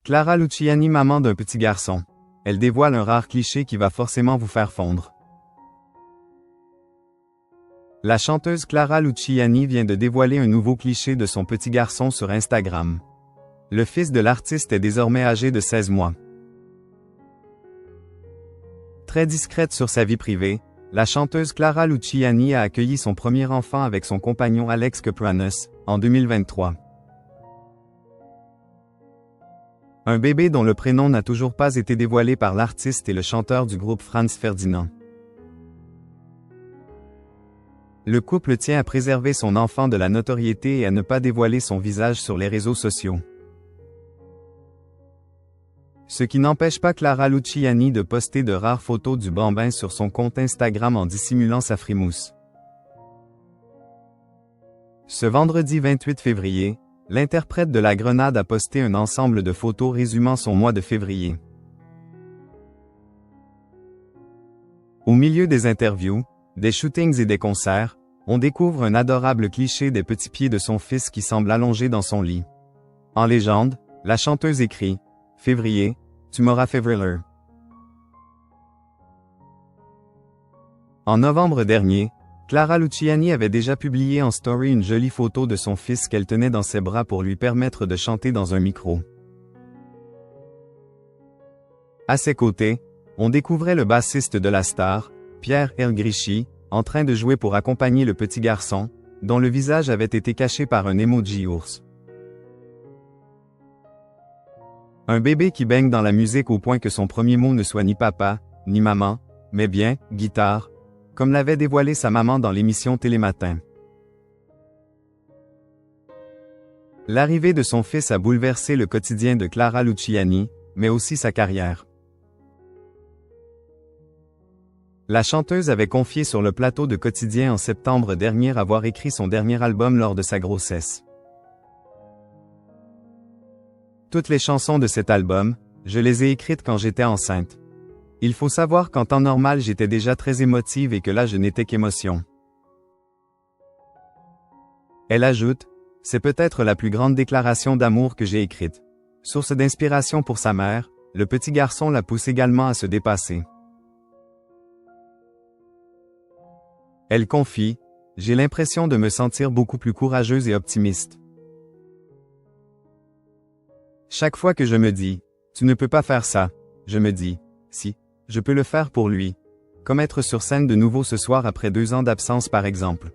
Clara Luciani, maman d'un petit garçon. Elle dévoile un rare cliché qui va forcément vous faire fondre. La chanteuse Clara Luciani vient de dévoiler un nouveau cliché de son petit garçon sur Instagram. Le fils de l'artiste est désormais âgé de 16 mois. Très discrète sur sa vie privée, la chanteuse Clara Luciani a accueilli son premier enfant avec son compagnon Alex Kapranos, en 2023. Un bébé dont le prénom n'a toujours pas été dévoilé par l'artiste et le chanteur du groupe Franz Ferdinand. Le couple tient à préserver son enfant de la notoriété et à ne pas dévoiler son visage sur les réseaux sociaux. Ce qui n'empêche pas Clara Luciani de poster de rares photos du bambin sur son compte Instagram en dissimulant sa frimousse. Ce vendredi 28 février, l'interprète de la Grenade a posté un ensemble de photos résumant son mois de février. Au milieu des interviews, des shootings et des concerts, on découvre un adorable cliché des petits pieds de son fils qui semble allongé dans son lit. En légende, la chanteuse écrit « Février, tu m'auras fait vriller ». En novembre dernier, Clara Luciani avait déjà publié en story une jolie photo de son fils qu'elle tenait dans ses bras pour lui permettre de chanter dans un micro. À ses côtés, on découvrait le bassiste de la star, Pierre Elgrischi, en train de jouer pour accompagner le petit garçon, dont le visage avait été caché par un emoji ours. Un bébé qui baigne dans la musique au point que son premier mot ne soit ni papa, ni maman, mais bien « guitare », comme l'avait dévoilé sa maman dans l'émission Télématin. L'arrivée de son fils a bouleversé le quotidien de Clara Luciani, mais aussi sa carrière. La chanteuse avait confié sur le plateau de Quotidien en septembre dernier avoir écrit son dernier album lors de sa grossesse. Toutes les chansons de cet album, je les ai écrites quand j'étais enceinte. Il faut savoir qu'en temps normal j'étais déjà très émotive et que là je n'étais qu'émotion. Elle ajoute, c'est peut-être la plus grande déclaration d'amour que j'ai écrite. Source d'inspiration pour sa mère, le petit garçon la pousse également à se dépasser. Elle confie, j'ai l'impression de me sentir beaucoup plus courageuse et optimiste. Chaque fois que je me dis, tu ne peux pas faire ça, je me dis, si, je peux le faire pour lui. Comme être sur scène de nouveau ce soir après 2 ans d'absence par exemple.